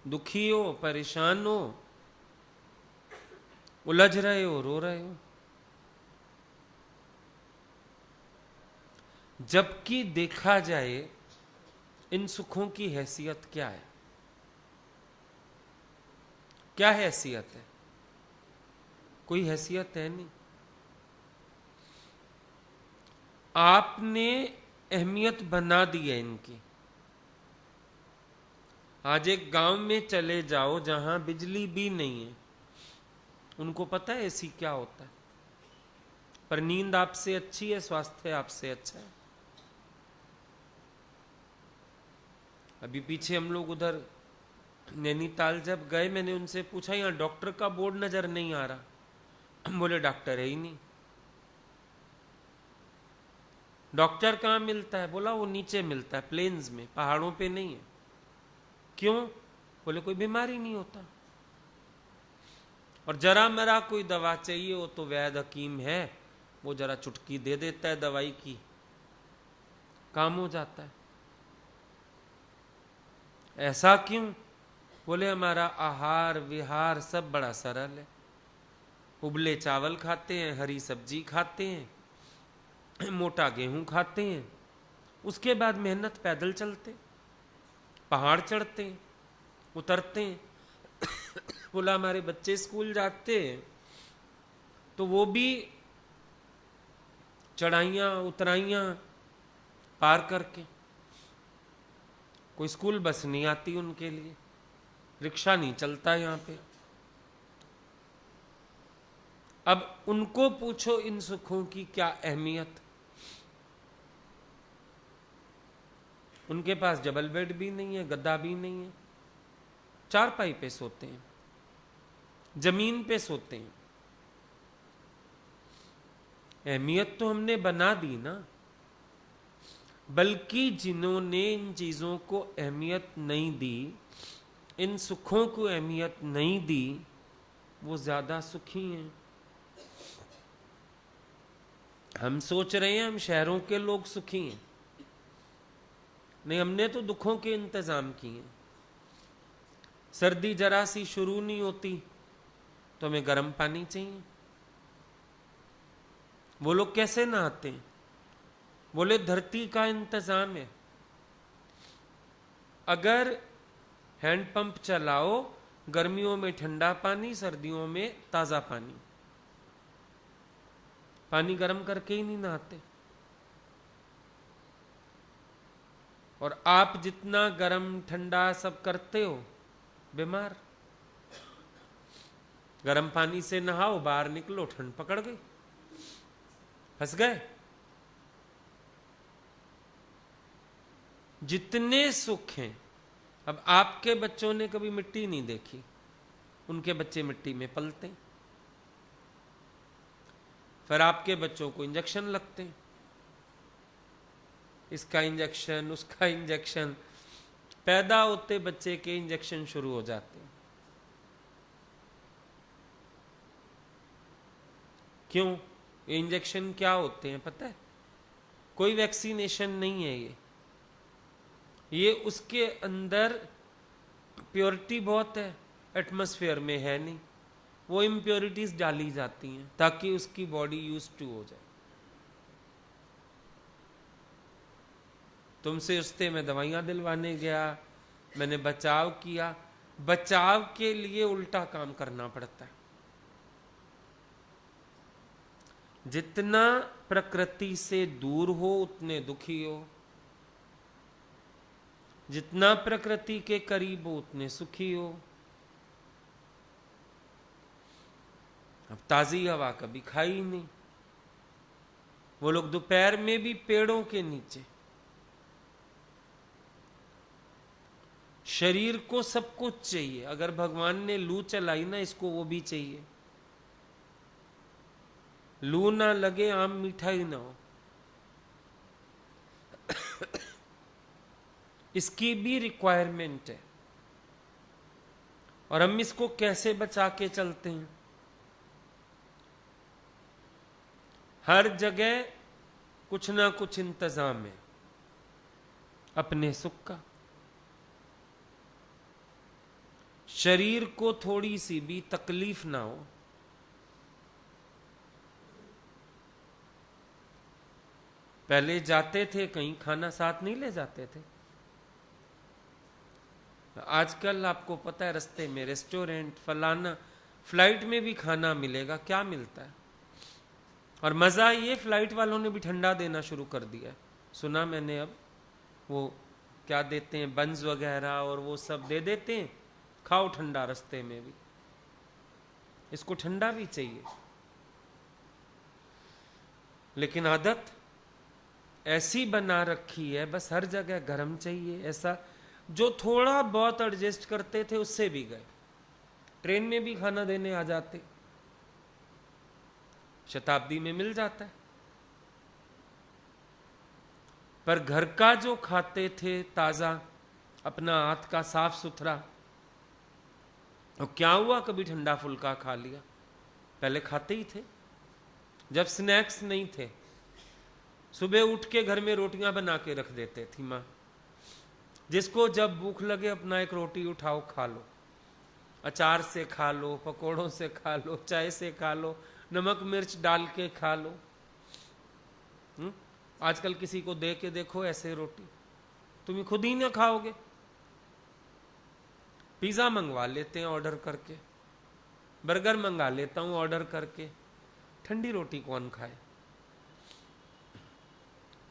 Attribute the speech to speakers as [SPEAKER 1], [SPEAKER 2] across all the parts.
[SPEAKER 1] दुखी हो, परेशान हो, उलझ रहे हो, रो रहे हो। जबकि देखा जाए इन सुखों की हैसियत क्या है? क्या हैसियत है? कोई हैसियत है नहीं। आपने अहमियत बना दी है इनकी। आज एक गांव में चले जाओ जहां बिजली भी नहीं है, उनको पता है एसी क्या होता है, पर नींद आपसे अच्छी है, स्वास्थ्य आपसे अच्छा है। अभी पीछे हम लोग उधर नैनीताल जब गए, मैंने उनसे पूछा यहाँ डॉक्टर का बोर्ड नजर नहीं आ रहा। बोले डॉक्टर है ही नहीं। डॉक्टर कहाँ मिलता है? बोला वो नीचे मिलता है, प्लेन्स में, पहाड़ों पे नहीं है। क्यों? बोले कोई बीमारी नहीं होता। और जरा मरा कोई दवा चाहिए हो तो वैद्य हकीम है, वो जरा चुटकी दे देता है दवाई की, काम हो जाता है। ऐसा क्यों? बोले हमारा आहार विहार सब बड़ा सरल है। उबले चावल खाते हैं, हरी सब्जी खाते हैं, मोटा गेहूं खाते हैं, उसके बाद मेहनत, पैदल चलते, पहाड़ चढ़ते हैं, उतरते हैं। बोला हमारे बच्चे स्कूल जाते हैं तो वो भी चढ़ाइयाँ उतराइयाँ पार करके। कोई स्कूल बस नहीं आती उनके लिए, रिक्शा नहीं चलता यहाँ पे। अब उनको पूछो इन सुखों की क्या अहमियत। उनके पास डबल बेड भी नहीं है, गद्दा भी नहीं है, चारपाई पे सोते हैं, जमीन पे सोते हैं। अहमियत तो हमने बना दी ना। बल्कि जिन्होंने इन चीजों को अहमियत नहीं दी, इन सुखों को अहमियत नहीं दी, वो ज्यादा सुखी हैं। हम सोच रहे हैं हम शहरों के लोग सुखी हैं, नहीं, हमने तो दुखों के इंतजाम किए हैं। सर्दी जरा सी शुरू नहीं होती तो हमें गर्म पानी चाहिए। वो लोग कैसे नहाते हैं? बोले धरती का इंतजाम है। अगर हैंडपंप चलाओ, गर्मियों में ठंडा पानी, सर्दियों में ताजा पानी, पानी गर्म करके ही नहीं नहाते। और आप जितना गर्म ठंडा सब करते हो, बीमार। गर्म पानी से नहाओ, बाहर निकलो, ठंड पकड़ गई, फंस गए। जितने सुख हैं, अब आपके बच्चों ने कभी मिट्टी नहीं देखी, उनके बच्चे मिट्टी में पलते हैं, फिर आपके बच्चों को इंजेक्शन लगते हैं, इसका इंजेक्शन, उसका इंजेक्शन, पैदा होते बच्चे के इंजेक्शन शुरू हो जाते हैं। क्यों? ये इंजेक्शन क्या होते हैं पता है? कोई वैक्सीनेशन नहीं है ये उसके अंदर प्योरिटी बहुत है, एटमॉस्फेयर में है नहीं, वो इम्प्योरिटीज डाली जाती हैं ताकि उसकी बॉडी यूज टू हो जाए। तुमसे रिश्ते में दवाइयां दिलवाने गया, मैंने बचाव किया, बचाव के लिए उल्टा काम करना पड़ता है। जितना प्रकृति से दूर हो उतने दुखी हो, जितना प्रकृति के करीब हो उतने सुखी हो। अब ताजी हवा कभी खाई ही नहीं। वो लोग दोपहर में भी पेड़ों के नीचे। शरीर को सब कुछ चाहिए। अगर भगवान ने लू चलाई ना, इसको वो भी चाहिए। लू ना लगे, आम मीठा ही ना हो, इसकी भी रिक्वायरमेंट है। और हम इसको कैसे बचा के चलते हैं? हर जगह कुछ ना कुछ इंतजाम है अपने सुख का। शरीर को थोड़ी सी भी तकलीफ ना हो। पहले जाते थे कहीं, खाना साथ नहीं ले जाते थे। आजकल आपको पता है रास्ते में रेस्टोरेंट फलाना, फ्लाइट में भी खाना मिलेगा, क्या मिलता है। और मजा ये फ्लाइट वालों ने भी ठंडा देना शुरू कर दिया है, सुना मैंने। अब वो क्या देते हैं, बंस वगैरह और वो सब दे देते हैं, खाओ ठंडा रास्ते में भी। इसको ठंडा भी चाहिए, लेकिन आदत ऐसी बना रखी है बस हर जगह गर्म चाहिए। ऐसा जो थोड़ा बहुत एडजस्ट करते थे उससे भी गए। ट्रेन में भी खाना देने आ जाते, शताब्दी में मिल जाता है। पर घर का जो खाते थे ताजा, अपना हाथ का साफ सुथरा, और क्या हुआ कभी ठंडा फुल्का खा लिया। पहले खाते ही थे जब स्नैक्स नहीं थे। सुबह उठ के घर में रोटियां बना के रख देते थी माँ, जिसको जब भूख लगे अपना एक रोटी उठाओ खा लो, अचार से खा लो, पकोड़ों से खा लो, चाय से खा लो, नमक मिर्च डाल के खा लो। आजकल किसी को दे के देखो ऐसे रोटी, तुम खुद ही ना खाओगे। पिज्जा मंगवा लेते हैं ऑर्डर करके, बर्गर मंगा लेता हूं ऑर्डर करके, ठंडी रोटी कौन खाए।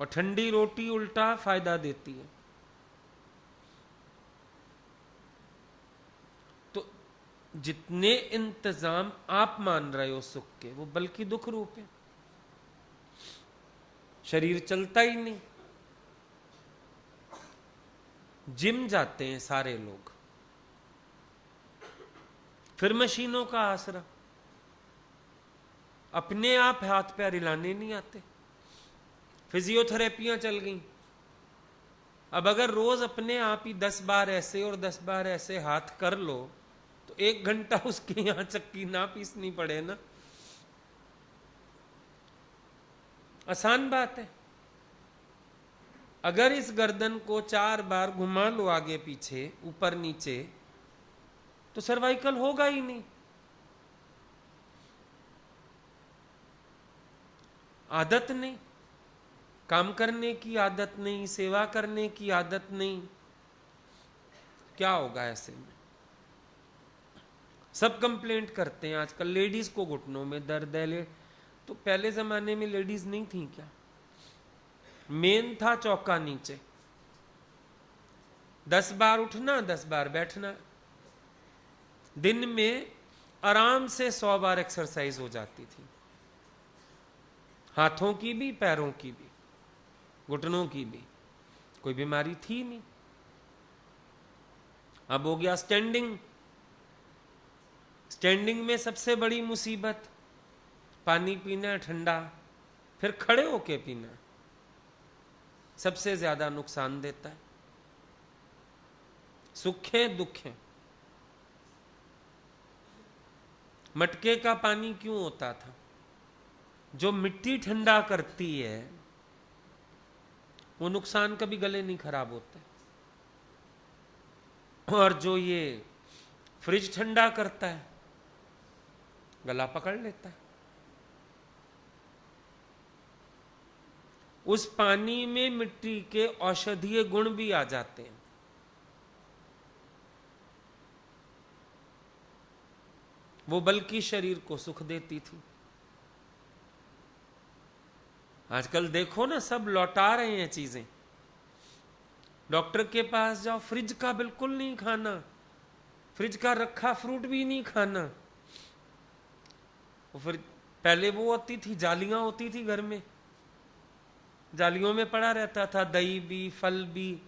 [SPEAKER 1] और ठंडी रोटी उल्टा फायदा देती है। तो जितने इंतजाम आप मान रहे हो सुख के, वो बल्कि दुख रूप है। शरीर चलता ही नहीं। जिम जाते हैं सारे लोग, फिर मशीनों का आसरा, अपने आप हाथ पैर हिलाने नहीं आते। फिजियोथेरेपियां चल गई। अब अगर रोज अपने आप ही 10 बार ऐसे और 10 बार ऐसे हाथ कर लो तो 1 घंटा उसके यहां चक्की ना पीसनी पड़े ना। आसान बात है। अगर इस गर्दन को 4 बार घुमा लो आगे पीछे ऊपर नीचे तो सर्वाइकल होगा ही नहीं। आदत नहीं, काम करने की आदत नहीं, सेवा करने की आदत नहीं, क्या होगा ऐसे में। सब कंप्लेंट करते हैं आजकल, लेडीज को घुटनों में दर्द है। तो पहले जमाने में लेडीज नहीं थी क्या? मेन था चौका नीचे, 10 बार उठना 10 बार बैठना। दिन में आराम से 100 बार एक्सरसाइज हो जाती थी, हाथों की भी पैरों की भी घुटनों की भी, कोई बीमारी थी नहीं। अब हो गया स्टैंडिंग। स्टैंडिंग में सबसे बड़ी मुसीबत, पानी पीना ठंडा, फिर खड़े होके पीना, सबसे ज्यादा नुकसान देता है। सुख है दुख है। मटके का पानी क्यों होता था? जो मिट्टी ठंडा करती है वो नुकसान कभी गले नहीं खराब होते, और जो ये फ्रिज ठंडा करता है गला पकड़ लेता है। उस पानी में मिट्टी के औषधीय गुण भी आ जाते हैं। वो बल्कि शरीर को सुख देती थी। आजकल देखो ना, सब लौटा रहे हैं चीजें। डॉक्टर के पास जाओ, फ्रिज का बिल्कुल नहीं खाना, फ्रिज का रखा फ्रूट भी नहीं खाना। वो फिर पहले वो होती थी, जालियां होती थी घर में, जालियों में पड़ा रहता था दही भी फल भी,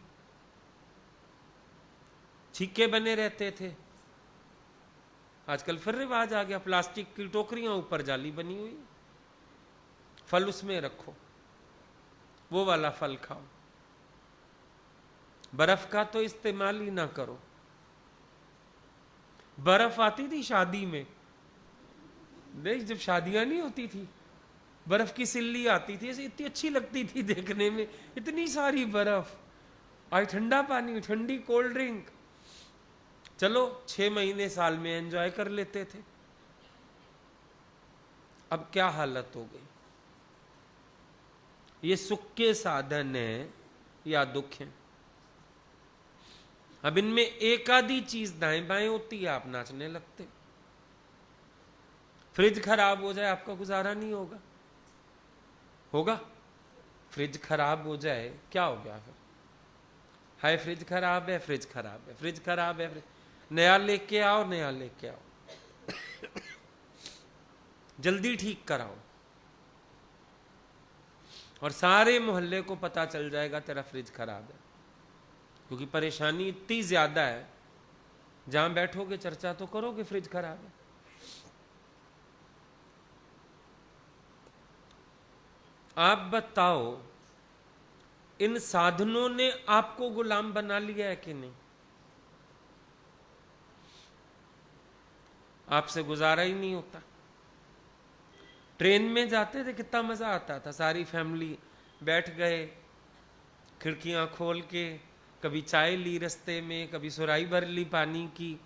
[SPEAKER 1] छीके बने रहते थे। आजकल फिर रिवाज आ गया, प्लास्टिक की टोकरियां ऊपर जाली बनी हुई, फल उसमें रखो, वो वाला फल खाओ। बर्फ का तो इस्तेमाल ही ना करो। बर्फ आती थी शादी में, देख जब शादियां नहीं होती थी, बर्फ की सिल्ली आती थी, ऐसी इतनी अच्छी लगती थी देखने में, इतनी सारी बर्फ। आज ठंडा पानी, ठंडी कोल्ड ड्रिंक, चलो 6 महीने साल में एंजॉय कर लेते थे, अब क्या हालत हो गई। ये सुख के साधन है या दुख है? अब इनमें एक आधी चीज दाएं बाएं होती है, आप नाचने लगते। फ्रिज खराब हो जाए, आपका गुजारा नहीं होगा, होगा? फ्रिज खराब हो जाए क्या हो गया फिर? हाय फ्रिज खराब है, फ्रिज खराब है, फ्रिज खराब है, नया लेके आओ, नया लेके आओ, जल्दी ठीक कराओ, और सारे मोहल्ले को पता चल जाएगा तेरा फ्रिज खराब है। क्योंकि परेशानी इतनी ज्यादा है, जहां बैठोगे चर्चा तो करोगे फ्रिज खराब है। आप बताओ, इन साधनों ने आपको गुलाम बना लिया है कि नहीं? आपसे गुजारा ही नहीं होता। ट्रेन में जाते थे कितना मजा आता था, सारी फैमिली बैठ गए, खिड़कियां खोल के, कभी चाय ली रास्ते में, कभी सुराई भर ली पानी की।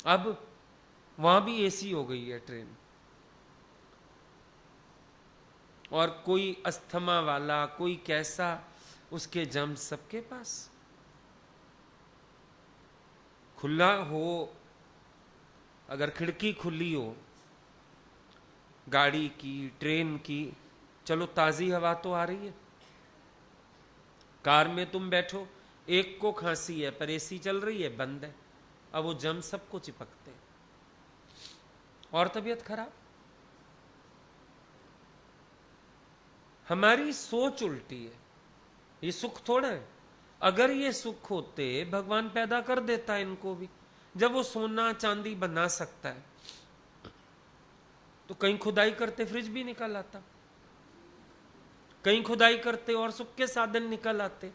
[SPEAKER 1] अब वहां भी एसी हो गई है ट्रेन, और कोई अस्थमा वाला, कोई कैसा, उसके जम्स सबके पास। खुला हो, अगर खिड़की खुली हो गाड़ी की, ट्रेन की, चलो ताजी हवा तो आ रही है। कार में तुम बैठो, एक को खांसी है पर एसी चल रही है, बंद है, अब वो जम सबको चिपकते और तबीयत खराब। हमारी सोच उल्टी है। ये सुख थोड़ा है। अगर ये सुख होते, भगवान पैदा कर देता है इनको भी। जब वो सोना चांदी बना सकता है तो कहीं खुदाई करते फ्रिज भी निकल आता, कहीं खुदाई करते और सुख के साधन निकल आते।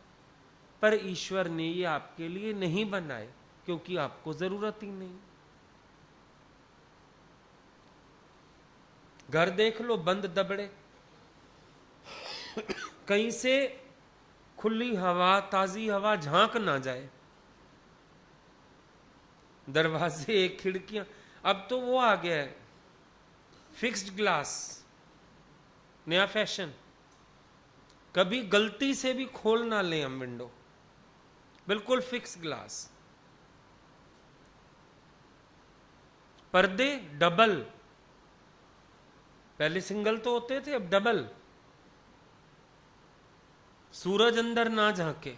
[SPEAKER 1] पर ईश्वर ने ये आपके लिए नहीं बनाए, क्योंकि आपको जरूरत ही नहीं। घर देख लो, बंद दबड़े, कहीं से खुली हवा, ताजी हवा झांक ना जाए, दरवाजे, खिड़कियां। अब तो वो आ गया है, फिक्स्ड ग्लास, नया फैशन। कभी गलती से भी खोल ना लें हम विंडो, बिल्कुल फिक्स ग्लास। पर्दे डबल, पहले सिंगल तो होते थे, अब डबल। सूरज अंदर ना झांके,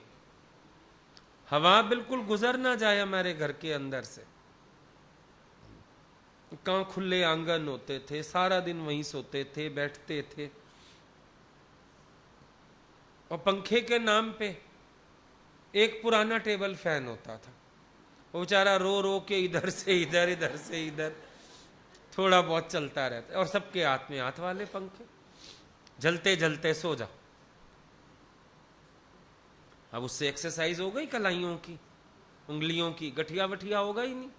[SPEAKER 1] हवा बिल्कुल गुजर ना जाए हमारे घर के अंदर से। कहां खुले आंगन होते थे, सारा दिन वहीं सोते थे, बैठते थे, और पंखे के नाम पे एक पुराना टेबल फैन होता था, वो बेचारा रो रो के इधर से इधर, इधर से इधर थोड़ा बहुत चलता रहता है, और सबके हाथ में हाथ वाले पंखे, जलते जलते सो जाओ। अब उससे एक्सरसाइज हो गई कलाइयों की, उंगलियों की, गठिया वठिया होगा ही नहीं।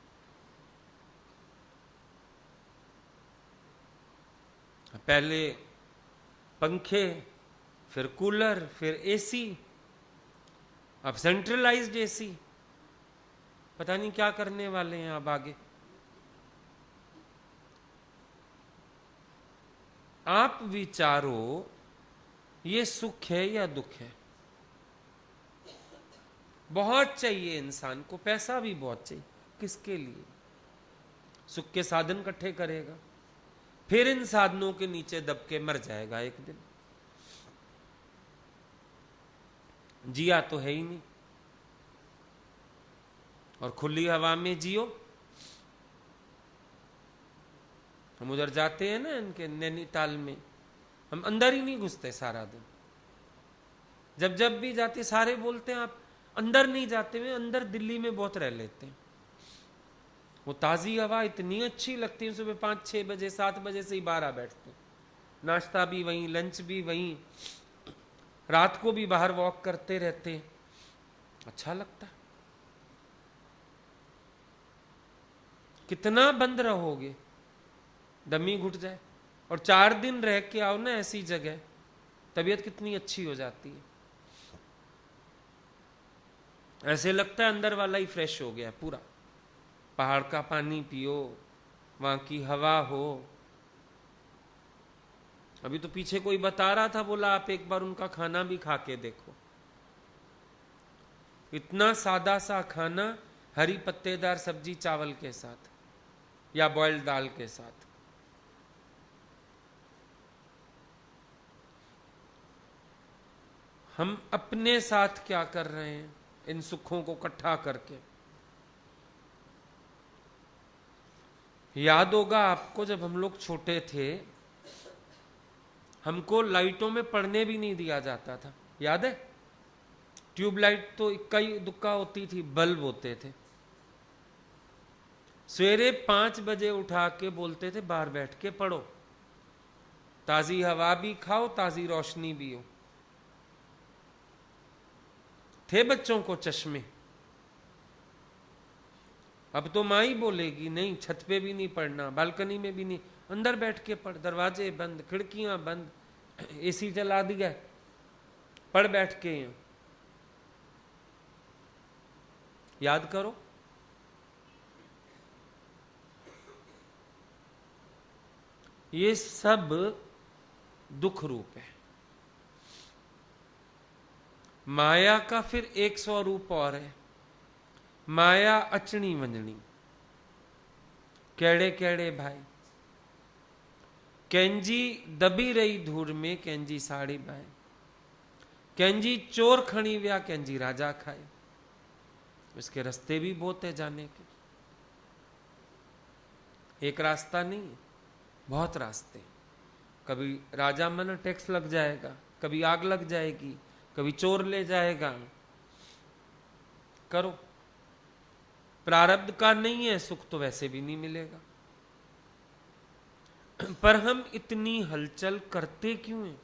[SPEAKER 1] पहले पंखे, फिर कूलर, फिर एसी, अब सेंट्रलाइज्ड एसी। पता नहीं क्या करने वाले हैं अब आगे। आप विचारो, ये सुख है या दुख है? बहुत चाहिए इंसान को, पैसा भी बहुत चाहिए, किसके लिए? सुख के साधन इकट्ठे करेगा, फिर इन साधनों के नीचे दब के मर जाएगा एक दिन। जिया तो है ही नहीं। और खुली हवा में जियो। हम उधर जाते हैं ना, इनके नैनीताल में, हम अंदर ही नहीं घुसते सारा दिन। जब जब भी जाते सारे बोलते हैं आप अंदर नहीं जाते हुए, अंदर दिल्ली में बहुत रह लेते हैं। वो ताजी हवा इतनी अच्छी लगती है, सुबह 5-6 बजे 7 बजे से ही 12 बैठते, नाश्ता भी वहीं, लंच भी वहीं, रात को भी बाहर वॉक करते रहते, अच्छा लगता। कितना बंद रहोगे, दमी घुट जाए। और 4 दिन रह के आओ ना ऐसी जगह, तबीयत कितनी अच्छी हो जाती है। ऐसे लगता है अंदर वाला ही फ्रेश हो गया पूरा। पहाड़ का पानी पियो, वहां की हवा हो। अभी तो पीछे कोई बता रहा था, बोला आप एक बार उनका खाना भी खा के देखो। इतना सादा सा खाना, हरी पत्तेदार सब्जी चावल के साथ या बॉइल्ड दाल के साथ। हम अपने साथ क्या कर रहे हैं इन सुखों को इकट्ठा करके? याद होगा आपको, जब हम लोग छोटे थे हमको लाइटों में पढ़ने भी नहीं दिया जाता था, याद है? ट्यूबलाइट तो इक्का ही दुक्का होती थी, बल्ब होते थे। सवेरे 5 बजे उठा के बोलते थे बाहर बैठ के पढ़ो, ताजी हवा भी खाओ, ताजी रोशनी भी हो। थे बच्चों को चश्मे। अब तो माँ ही बोलेगी नहीं, छत पे भी नहीं पढ़ना, बालकनी में भी नहीं, अंदर बैठ के पढ़, दरवाजे बंद, खिड़कियां बंद, एसी चला दिया, पढ़ बैठ के। याद करो, ये सब दुख रूप है। माया का फिर एक स्वरूप और है, माया अचनी वंजनी। केड़े केड़े भाई, कैंजी दबी रही धूर में, कैंजी साड़ी बाए, कैंजी चोर खणी व्या, कैंजी राजा खाए। इसके रास्ते भी बहुत है जाने के, एक रास्ता नहीं, बहुत रास्ते। कभी राजा मन टैक्स लग जाएगा, कभी आग लग जाएगी, कभी चोर ले जाएगा। करो, प्रारब्ध का नहीं है सुख तो वैसे भी नहीं मिलेगा। पर हम इतनी हलचल करते क्यों हैं?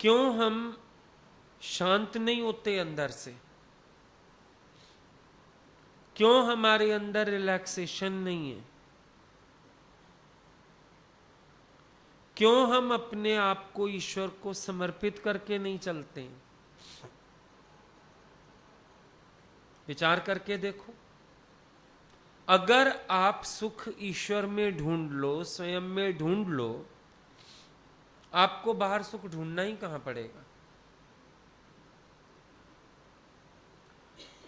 [SPEAKER 1] क्यों हम शांत नहीं होते अंदर से? क्यों हमारे अंदर रिलैक्सेशन नहीं है? क्यों हम अपने आप को ईश्वर को समर्पित करके नहीं चलते हैं? विचार करके देखो। अगर आप सुख ईश्वर में ढूंढ लो, स्वयं में ढूंढ लो, आपको बाहर सुख ढूंढना ही कहां पड़ेगा।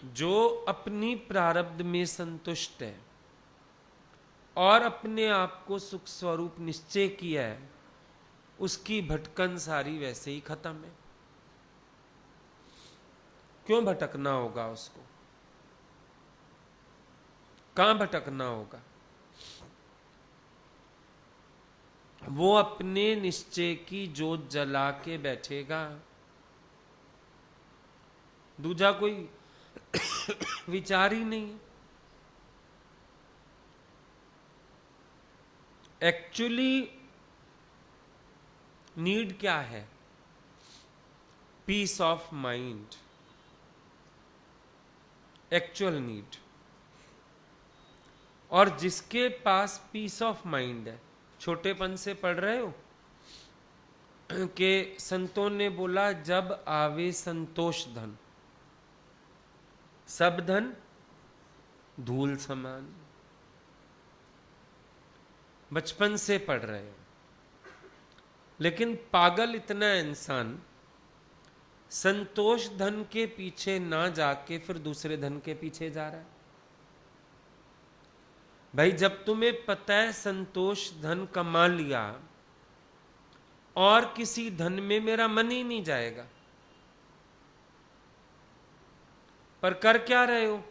[SPEAKER 1] जो अपनी प्रारब्ध में संतुष्ट है और अपने आप को सुख स्वरूप निश्चय किया है, उसकी भटकन सारी वैसे ही खत्म है। क्यों भटकना होगा उसको? कहां भटकना होगा? वो अपने निश्चय की जोत जला के बैठेगा, दूजा कोई विचार ही नहीं। एक्चुअली नीड क्या है? Peace of mind, actual need. और जिसके पास पीस ऑफ माइंड है, छोटेपन से पढ़ रहे हो कि संतों ने बोला जब आवे संतोष धन, सब धन धूल समान। बचपन से पढ़ रहे हो, लेकिन पागल इतना इंसान संतोष धन के पीछे ना जाके फिर दूसरे धन के पीछे जा रहा है। भाई जब तुम्हें पता है संतोष धन कमा लिया और किसी धन में मेरा मन ही नहीं जाएगा, पर कर क्या रहे हो?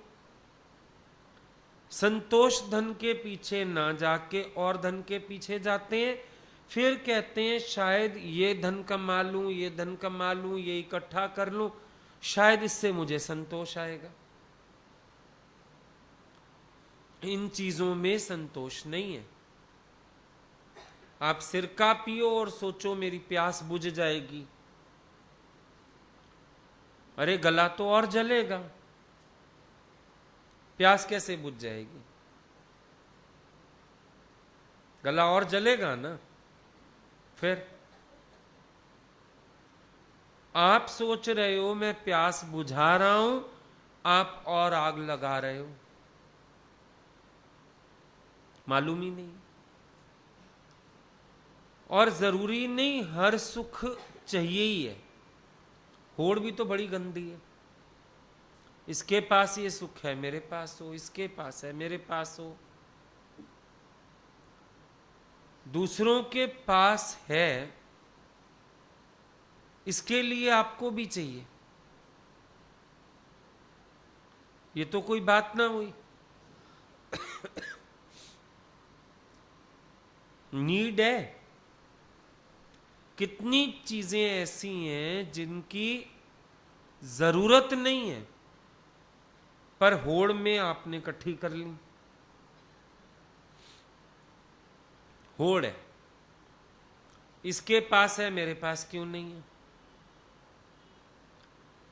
[SPEAKER 1] संतोष धन के पीछे ना जाके और धन के पीछे जाते हैं। फिर कहते हैं शायद ये धन कमा लूं, ये धन कमा लूं, ये इकट्ठा कर लूं, शायद इससे मुझे संतोष आएगा। इन चीजों में संतोष नहीं है। आप सिरका पियो और सोचो मेरी प्यास बुझ जाएगी, अरे गला तो और जलेगा, प्यास कैसे बुझ जाएगी? गला और जलेगा ना। फिर आप सोच रहे हो मैं प्यास बुझा रहा हूं, आप और आग लगा रहे हो, मालूम ही नहीं। और जरूरी नहीं हर सुख चाहिए ही है। होड़ भी तो बड़ी गंदी है। इसके पास ये सुख है मेरे पास हो, इसके पास है मेरे पास हो। दूसरों के पास है, इसके लिए आपको भी चाहिए। ये तो कोई बात ना हुई। नीड है। कितनी चीजें ऐसी हैं जिनकी जरूरत नहीं है, पर होड़ में आपने इकट्ठी कर ली। होड़ है, इसके पास है मेरे पास क्यों नहीं है।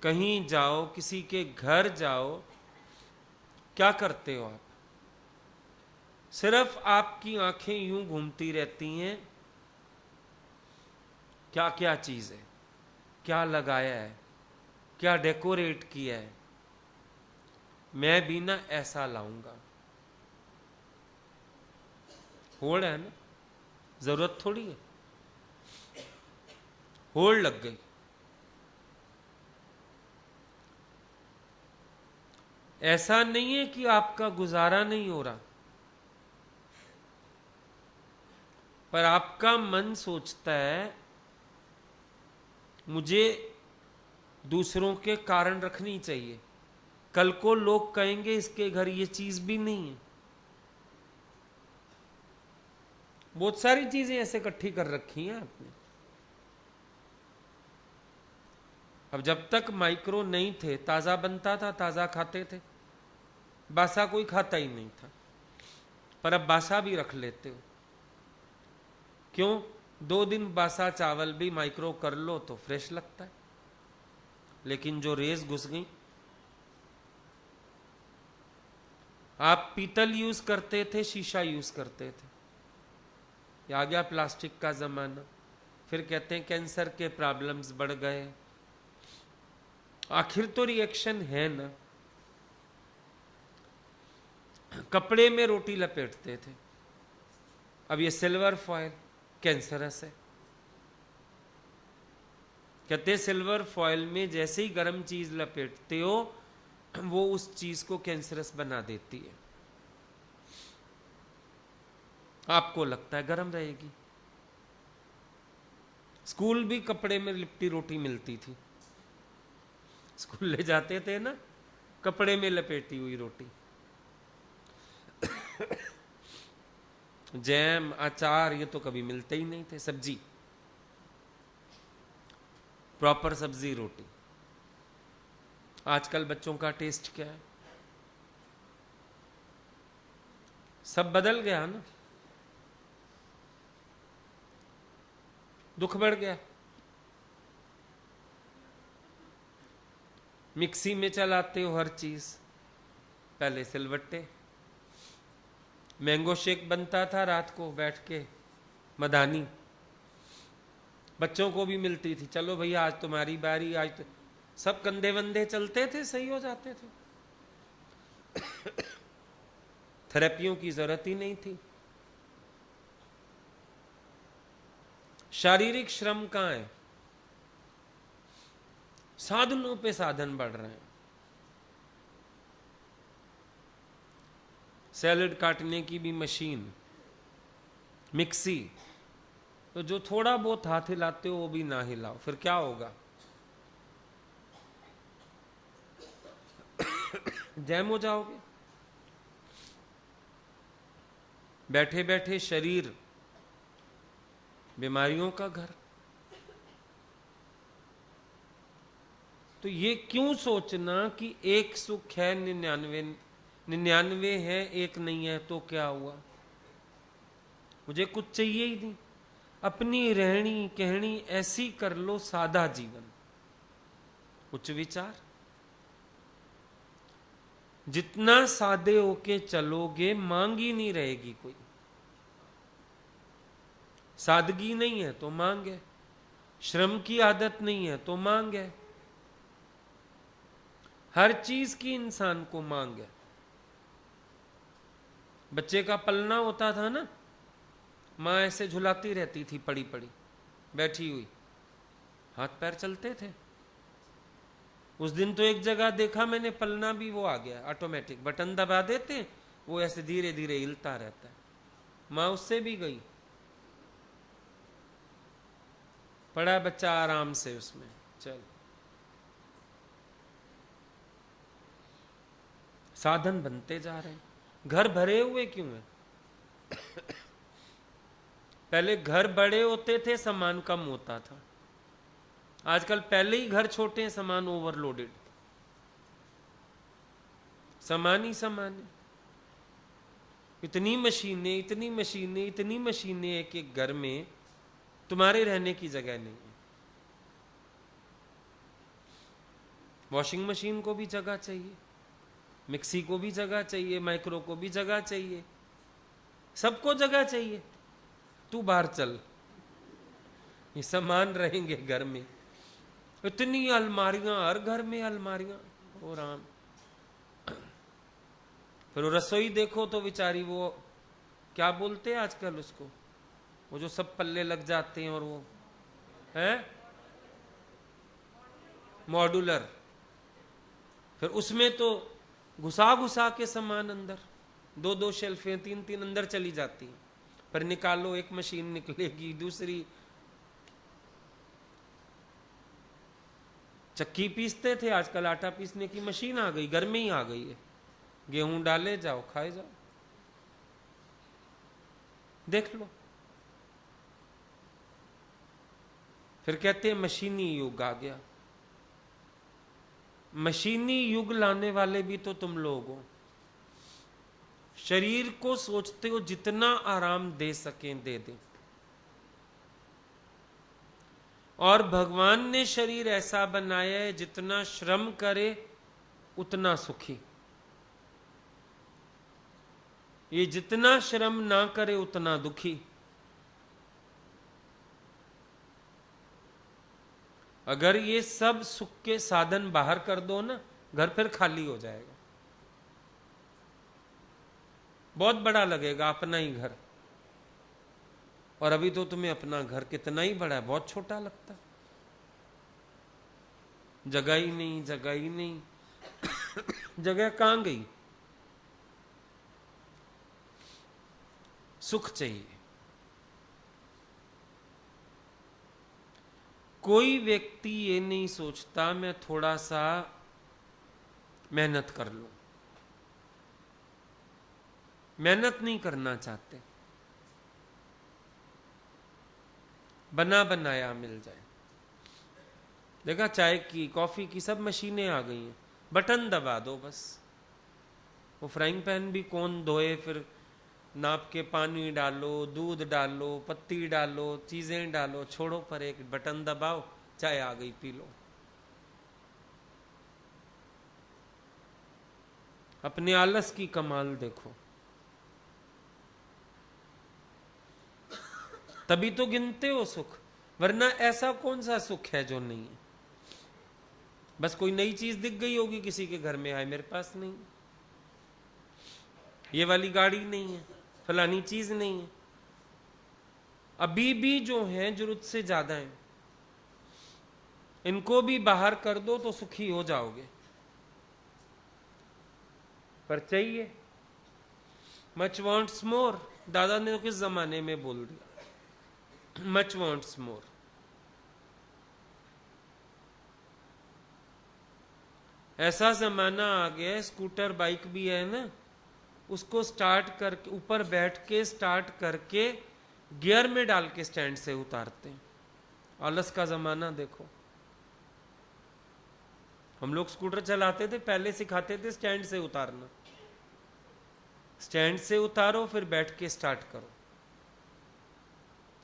[SPEAKER 1] कहीं जाओ, किसी के घर जाओ, क्या करते हो आप? सिर्फ आपकी आंखें यूं घूमती रहती हैं, क्या क्या चीज है, क्या लगाया है, क्या डेकोरेट किया है, मैं भी ना ऐसा लाऊंगा। होड़ है ना, जरूरत थोड़ी है। होड़ लग गई। ऐसा नहीं है कि आपका गुजारा नहीं हो रहा, पर आपका मन सोचता है मुझे दूसरों के कारण रखनी चाहिए। कल को लोग कहेंगे इसके घर ये चीज भी नहीं है। बहुत सारी चीजें ऐसे इकट्ठी कर रखी हैं आपने। अब जब तक माइक्रो नहीं थे, ताजा बनता था, ताजा खाते थे, बासा कोई खाता ही नहीं था। पर अब बासा भी रख लेते हो। क्यों? 2 दिन बासा चावल भी माइक्रो कर लो तो फ्रेश लगता है। लेकिन जो रेस घुस गई, आप पीतल यूज करते थे, शीशा यूज करते थे, आ गया प्लास्टिक का जमाना। फिर कहते हैं कैंसर के प्रॉब्लम्स बढ़ गए। आखिर तो रिएक्शन है ना। कपड़े में रोटी लपेटते थे, अब ये सिल्वर फॉयल कैंसरस है। कहते सिल्वर फॉयल में जैसे ही गर्म चीज लपेटते हो, वो उस चीज को कैंसरस बना देती है। आपको लगता है गर्म रहेगी। स्कूल भी कपड़े में लिपटी रोटी मिलती थी। स्कूल ले जाते थे ना, कपड़े में लपेटी हुई रोटी। जैम, अचार ये तो कभी मिलते ही नहीं थे। सब्जी, प्रॉपर सब्जी रोटी। आजकल बच्चों का टेस्ट क्या है? सब बदल गया ना। दुख बढ़ गया। मिक्सी में चलाते हो हर चीज, पहले सिलवट्टे। मैंगो शेक बनता था रात को बैठ के, मदानी। बच्चों को भी मिलती थी, चलो भैया आज तुम्हारी बारी, आज तो सब कंधे वंधे चलते थे, सही हो जाते थे। थेरेपियों की जरूरत ही नहीं थी। शारीरिक श्रम कहां है? साधनों पे साधन बढ़ रहे हैं। सैलेड काटने की भी मशीन, मिक्सी, तो जो थोड़ा बहुत हाथ हिलाते हो वो भी ना हिलाओ, फिर क्या होगा? जैम हो जाओगे। बैठे बैठे शरीर बीमारियों का घर। तो ये क्यों सोचना कि एक सुख है 99 है, एक नहीं है तो क्या हुआ? मुझे कुछ चाहिए ही नहीं। अपनी रहनी कहनी ऐसी कर लो, सादा जीवन, उच्च विचार। जितना सादे होके चलोगे, मांग ही नहीं रहेगी कोई। सादगी नहीं है तो मांग है। श्रम की आदत नहीं है तो मांग है। हर चीज की इंसान को मांग है। बच्चे का पलना होता था ना, माँ ऐसे झुलाती रहती थी पड़ी पड़ी बैठी हुई, हाथ पैर चलते थे। उस दिन तो एक जगह देखा मैंने, पलना भी वो आ गया ऑटोमेटिक, बटन दबा देते वो ऐसे धीरे धीरे हिलता रहता है। माँ उससे भी गई, पड़ा बच्चा आराम से उसमें। चल, साधन बनते जा रहे हैं। घर भरे हुए क्यों हैं? पहले घर बड़े होते थे, सामान कम होता था। आजकल पहले ही घर छोटे हैं, सामान ओवरलोडेड, सामान ही सामान है। इतनी मशीनें, इतनी मशीनें, इतनी मशीनें एक एक घर में, तुम्हारे रहने की जगह नहीं है। वॉशिंग मशीन को भी जगह चाहिए, मिक्सी को भी जगह चाहिए, माइक्रो को भी जगह चाहिए, सबको जगह चाहिए। तू बाहर चल, ये सामान रहेंगे घर में। इतनी अलमारियां, हर घर में अलमारियां, ओ राम। फिर वो रसोई देखो तो बेचारी, वो क्या बोलते हैं आजकल उसको, वो जो सब पल्ले लग जाते हैं, और वो है मॉड्यूलर। फिर उसमें तो घुसा घुसा के सामान अंदर, दो दो शेल्फें, तीन तीन अंदर चली जाती हैं, पर निकालो एक मशीन निकलेगी, दूसरी। चक्की पीसते थे, आजकल आटा पीसने की मशीन आ गई, घर में ही आ गई है। गेहूं डाले जाओ, खाए जाओ, देख लो। फिर कहते हैं मशीनी युग आ गया। मशीनी युग लाने वाले भी तो तुम लोग हो। शरीर को सोचते हो जितना आराम दे सकें दे दें, और भगवान ने शरीर ऐसा बनाया है जितना श्रम करे उतना सुखी, ये जितना श्रम ना करे उतना दुखी। अगर ये सब सुख के साधन बाहर कर दो ना, घर फिर खाली हो जाएगा। बहुत बड़ा लगेगा अपना ही घर, और अभी तो तुम्हें अपना घर कितना ही बड़ा है, बहुत छोटा लगता है। जगह ही नहीं, जगह ही नहीं। जगह कहां गई? सुख चाहिए। कोई व्यक्ति ये नहीं सोचता मैं थोड़ा सा मेहनत कर लूं, मेहनत नहीं करना चाहते, बना बनाया मिल जाए। देखा, चाय की, कॉफी की सब मशीनें आ गई हैं, बटन दबा दो बस। वो फ्राइंग पैन भी कौन धोए, फिर नाप के पानी डालो, दूध डालो, पत्ती डालो, चीजें डालो, छोड़ो, पर एक बटन दबाओ, चाय आ गई, पी लो। अपने आलस की कमाल देखो। तभी तो गिनते हो सुख, वरना ऐसा कौन सा सुख है जो नहीं है। बस कोई नई चीज दिख गई होगी किसी के घर में, आए मेरे पास नहीं, ये वाली गाड़ी नहीं है, फलानी चीज नहीं है। अभी भी जो है जरूरत से ज्यादा है, इनको भी बाहर कर दो तो सुखी हो जाओगे। पर चाहिए मच वॉन्ट्स मोर, दादा ने तो किस जमाने में बोल दिया, मच वॉन्ट्स मोर। ऐसा जमाना आ गया है, स्कूटर बाइक भी है ना, उसको स्टार्ट करके, ऊपर बैठ के स्टार्ट करके गियर में डाल के स्टैंड से उतारते हैं। आलस का जमाना देखो। हम लोग स्कूटर चलाते थे, पहले सिखाते थे स्टैंड से उतारना, स्टैंड से उतारो फिर बैठ के स्टार्ट करो।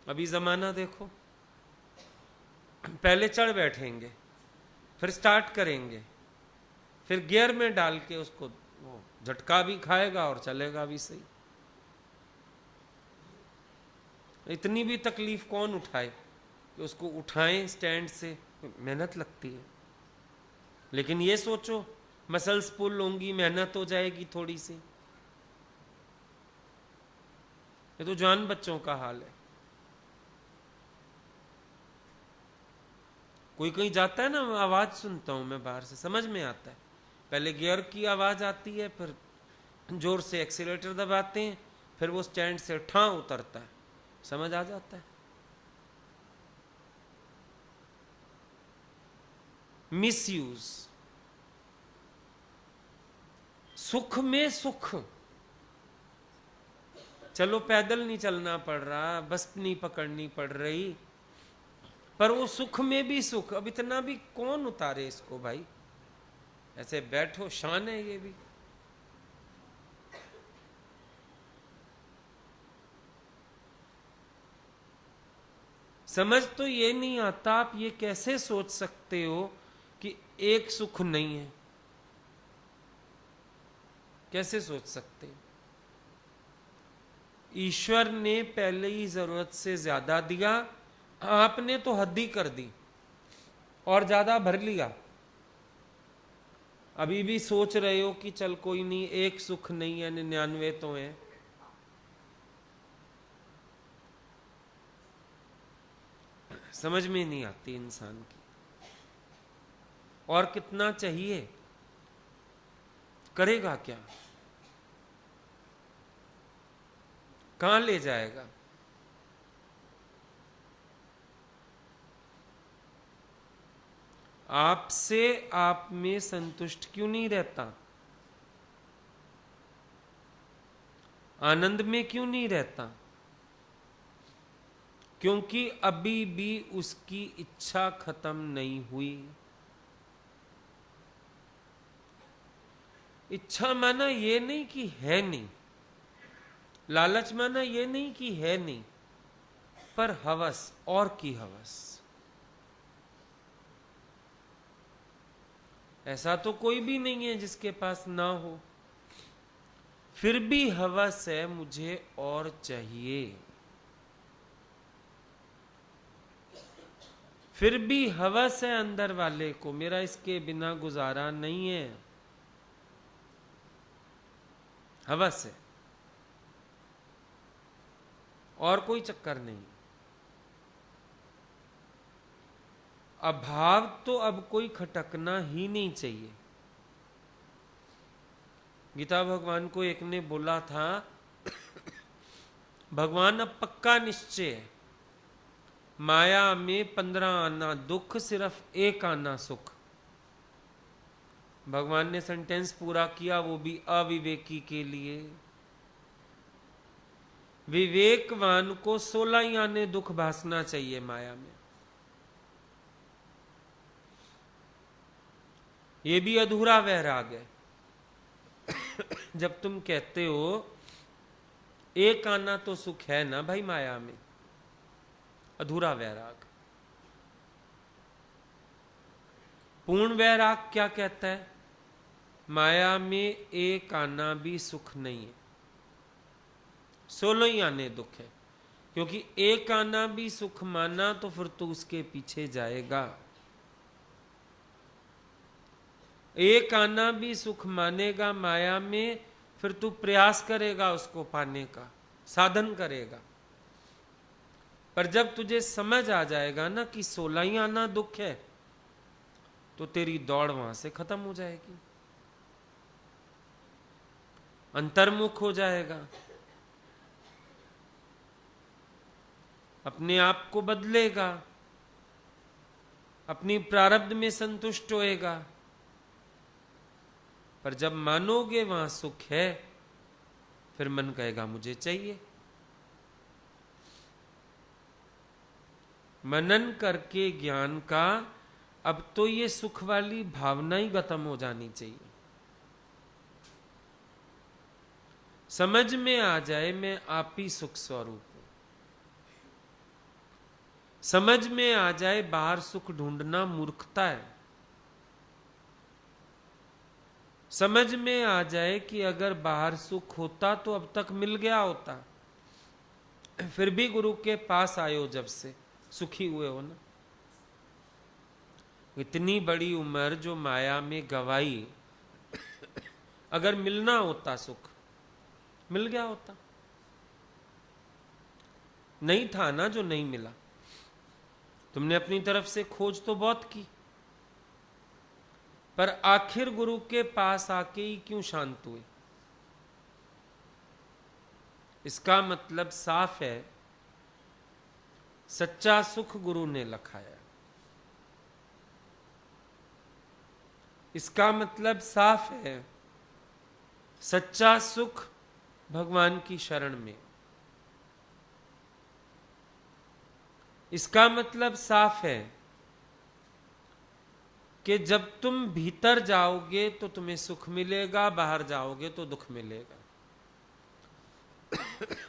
[SPEAKER 1] अभी जमाना देखो, पहले चढ़ बैठेंगे, फिर स्टार्ट करेंगे, फिर गियर में डाल के उसको झटका भी खाएगा और चलेगा भी सही। इतनी भी तकलीफ कौन उठाए? कि उसको उठाएं स्टैंड से, मेहनत लगती है। लेकिन ये सोचो मसल्स पुल होंगी, मेहनत हो जाएगी थोड़ी सी। ये तो जवान बच्चों का हाल है। कोई कहीं जाता है ना, आवाज सुनता हूं मैं बाहर से, समझ में आता है। पहले गियर की आवाज आती है, फिर जोर से एक्सीलरेटर दबाते हैं, फिर वो स्टैंड से ठा उतरता है, समझ आ जाता है। मिसयूज, सुख में सुख। चलो पैदल नहीं चलना पड़ रहा, बस नहीं पकड़नी पड़ रही, पर वो सुख में भी सुख। अब इतना भी कौन उतारे इसको भाई, ऐसे बैठो, शान है ये भी। समझ तो ये नहीं आता, आप ये कैसे सोच सकते हो कि एक सुख नहीं है, कैसे सोच सकते हो? ईश्वर ने पहले ही जरूरत से ज्यादा दिया, आपने तो हद ही कर दी और ज्यादा भर लिया। अभी भी सोच रहे हो कि चल कोई नहीं, एक सुख नहीं है, 99 तो है। समझ में नहीं आती इंसान की। और कितना चाहिए, करेगा क्या, कहां ले जाएगा? आपसे आप में संतुष्ट क्यों नहीं रहता? आनंद में क्यों नहीं रहता? क्योंकि अभी भी उसकी इच्छा खत्म नहीं हुई। इच्छा माना ये नहीं कि है नहीं, लालच माना ये नहीं कि है नहीं, पर हवस और की हवस। ऐसा तो कोई भी नहीं है जिसके पास ना हो, फिर भी हवस है, मुझे और चाहिए। फिर भी हवस है अंदर वाले को, मेरा इसके बिना गुजारा नहीं है, हवस है, और कोई चक्कर नहीं। अभाव तो अब कोई खटकना ही नहीं चाहिए। गीता भगवान को एक ने बोला था, भगवान अब पक्का निश्चय है, माया में 15 आना दुख, सिर्फ 1 आना सुख। भगवान ने सेंटेंस पूरा किया, वो भी अविवेकी के लिए। विवेकवान को 16 ही आने दुख भासना चाहिए माया में। ये भी अधूरा वैराग है। जब तुम कहते हो 1 आना तो सुख है ना भाई माया में, अधूरा वैराग। पूर्ण वैराग क्या कहता है? माया में 1 आना भी सुख नहीं है, 16 ही आने दुख है। क्योंकि 1 आना भी सुख माना तो फिर तू उसके पीछे जाएगा। 1 आना भी सुख मानेगा माया में, फिर तू प्रयास करेगा उसको पाने का, साधन करेगा। पर जब तुझे समझ आ जाएगा ना कि 16 ही आना दुख है, तो तेरी दौड़ वहां से खत्म हो जाएगी, अंतर्मुख हो जाएगा, अपने आप को बदलेगा, अपनी प्रारब्ध में संतुष्ट होएगा। पर जब मानोगे वहां सुख है, फिर मन कहेगा मुझे चाहिए। मनन करके ज्ञान का अब तो ये सुख वाली भावना ही खत्म हो जानी चाहिए। समझ में आ जाए मैं आप ही सुख स्वरूप हूं, समझ में आ जाए बाहर सुख ढूंढना मूर्खता है, समझ में आ जाए कि अगर बाहर सुख होता तो अब तक मिल गया होता। फिर भी गुरु के पास आयो जब से, सुखी हुए हो ना। इतनी बड़ी उम्र जो माया में गवाई, अगर मिलना होता सुख, मिल गया होता। नहीं था ना जो नहीं मिला। तुमने अपनी तरफ से खोज तो बहुत की, पर आखिर गुरु के पास आके ही क्यों शांत हुए? इसका मतलब साफ है, सच्चा सुख गुरु ने लखाया। इसका मतलब साफ है, सच्चा सुख भगवान की शरण में। इसका मतलब साफ है कि जब तुम भीतर जाओगे तो तुम्हें सुख मिलेगा, बाहर जाओगे तो दुख मिलेगा।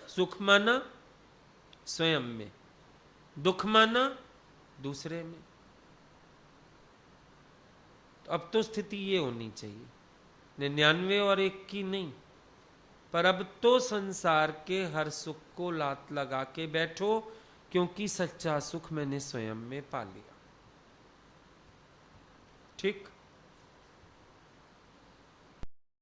[SPEAKER 1] सुख माना स्वयं में, दुख माना दूसरे में। तो अब तो स्थिति ये होनी चाहिए, 99 और 1 की नहीं, पर अब तो संसार के हर सुख को लात लगा के बैठो, क्योंकि सच्चा सुख मैंने स्वयं में पा लिया। ठीक।